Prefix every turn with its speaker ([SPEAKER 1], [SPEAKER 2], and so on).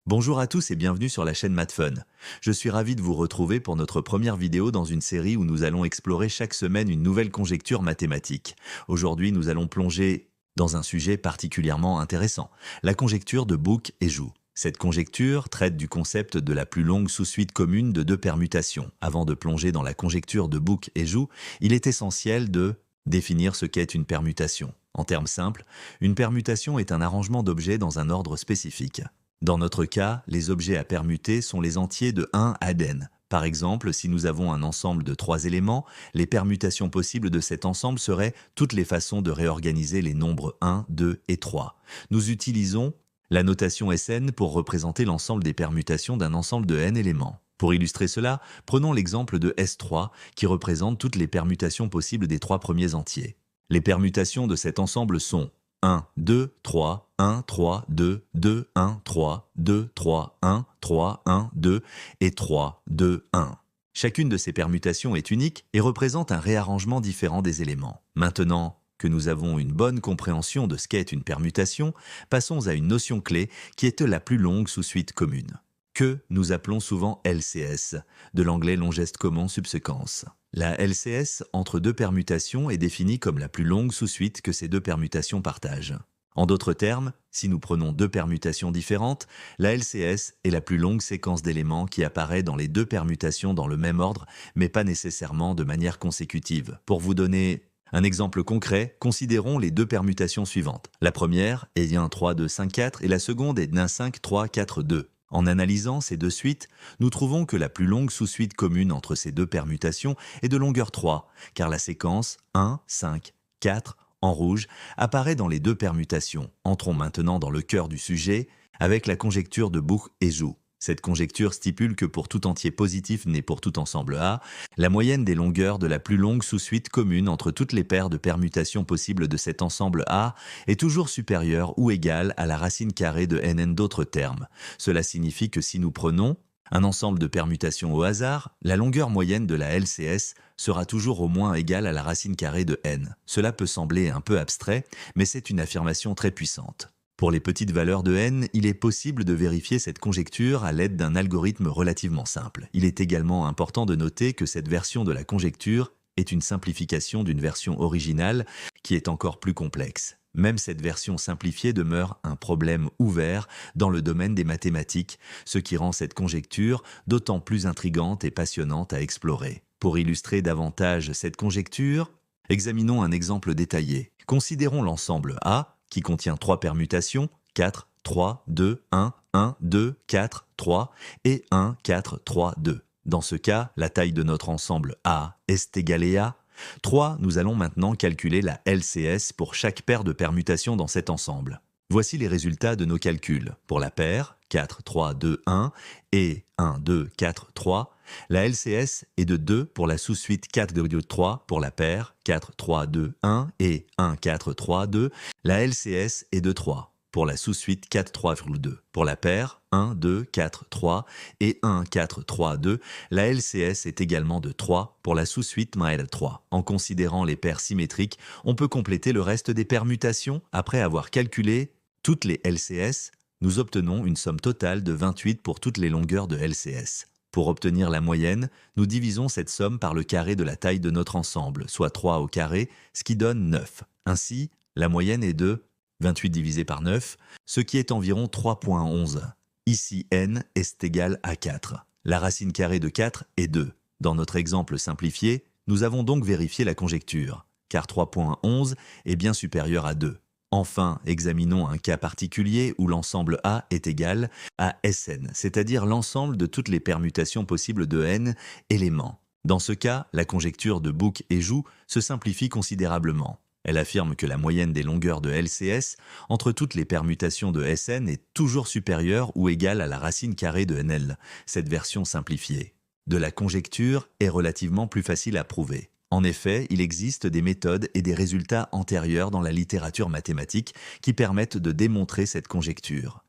[SPEAKER 1] Bonjour à tous et bienvenue sur la chaîne MathFun. Je suis ravi de vous retrouver pour notre première vidéo dans une série où nous allons explorer chaque semaine une nouvelle conjecture mathématique. Aujourd'hui, nous allons plonger dans un sujet particulièrement intéressant, la conjecture de Booch et Joux. Cette conjecture traite du concept de la plus longue sous-suite commune de deux permutations. Avant de plonger dans la conjecture de Booch et Joux, il est essentiel de définir ce qu'est une permutation. En termes simples, une permutation est un arrangement d'objets dans un ordre spécifique. Dans notre cas, les objets à permuter sont les entiers de 1 à n. Par exemple, si nous avons un ensemble de 3 éléments, les permutations possibles de cet ensemble seraient toutes les façons de réorganiser les nombres 1, 2 et 3. Nous utilisons la notation Sn pour représenter l'ensemble des permutations d'un ensemble de n éléments. Pour illustrer cela, prenons l'exemple de S3 qui représente toutes les permutations possibles des 3 premiers entiers. Les permutations de cet ensemble sont 1, 2, 3, 1, 3, 2, 2, 1, 3, 2, 3, 1, 3, 1, 2 et 3, 2, 1. Chacune de ces permutations est unique et représente un réarrangement différent des éléments. Maintenant que nous avons une bonne compréhension de ce qu'est une permutation, passons à une notion clé qui est la plus longue sous-suite commune, que nous appelons souvent LCS, de l'anglais long geste commun subséquence. La LCS entre deux permutations est définie comme la plus longue sous-suite que ces deux permutations partagent. En d'autres termes, si nous prenons deux permutations différentes, la LCS est la plus longue séquence d'éléments qui apparaît dans les deux permutations dans le même ordre, mais pas nécessairement de manière consécutive. Pour vous donner un exemple concret, considérons les deux permutations suivantes. La première est 1, 3, 2, 5, 4 et la seconde est 1, 5, 3, 4, 2. En analysant ces deux suites, nous trouvons que la plus longue sous-suite commune entre ces deux permutations est de longueur 3, car la séquence 1, 5, 4 en rouge apparaît dans les deux permutations. Entrons maintenant dans le cœur du sujet avec la conjecture de Booch et Joux. Cette conjecture stipule que pour tout entier positif né pour tout ensemble A, la moyenne des longueurs de la plus longue sous-suite commune entre toutes les paires de permutations possibles de cet ensemble A est toujours supérieure ou égale à la racine carrée de nn d'autres termes. Cela signifie que si nous prenons un ensemble de permutations au hasard, la longueur moyenne de la LCS sera toujours au moins égale à la racine carrée de n. Cela peut sembler un peu abstrait, mais c'est une affirmation très puissante. Pour les petites valeurs de n, il est possible de vérifier cette conjecture à l'aide d'un algorithme relativement simple. Il est également important de noter que cette version de la conjecture est une simplification d'une version originale qui est encore plus complexe. Même cette version simplifiée demeure un problème ouvert dans le domaine des mathématiques, ce qui rend cette conjecture d'autant plus intrigante et passionnante à explorer. Pour illustrer davantage cette conjecture, examinons un exemple détaillé. Considérons l'ensemble A, qui contient 3 permutations, 4, 3, 2, 1, 1, 2, 4, 3 et 1, 4, 3, 2. Dans ce cas, la taille de notre ensemble A est égale à 3. Nous allons maintenant calculer la LCS pour chaque paire de permutations dans cet ensemble. Voici les résultats de nos calculs. Pour la paire 4, 3, 2, 1 et 1, 2, 4, 3, la LCS est de 2 pour la sous-suite 4, 2, 3 pour la paire 4, 3, 2, 1 et 1, 4, 3, 2. La LCS est de 3 pour la sous-suite 4, 3, 2. Pour la paire 1, 2, 4, 3 et 1, 4, 3, 2, la LCS est également de 3 pour la sous-suite 3. En considérant les paires symétriques, on peut compléter le reste des permutations. Après avoir calculé toutes les LCS, nous obtenons une somme totale de 28 pour toutes les longueurs de LCS. Pour obtenir la moyenne, nous divisons cette somme par le carré de la taille de notre ensemble, soit 3 au carré, ce qui donne 9. Ainsi, la moyenne est de 28 divisé par 9, ce qui est environ 3,11. Ici, n est égal à 4. La racine carrée de 4 est 2. Dans notre exemple simplifié, nous avons donc vérifié la conjecture, car 3,11 est bien supérieur à 2. Enfin, examinons un cas particulier où l'ensemble A est égal à Sn, c'est-à-dire l'ensemble de toutes les permutations possibles de n éléments. Dans ce cas, la conjecture de Booch et Joux se simplifie considérablement. Elle affirme que la moyenne des longueurs de LCS entre toutes les permutations de Sn est toujours supérieure ou égale à la racine carrée de nl, cette version simplifiée. De la conjecture est relativement plus facile à prouver. En effet, il existe des méthodes et des résultats antérieurs dans la littérature mathématique qui permettent de démontrer cette conjecture.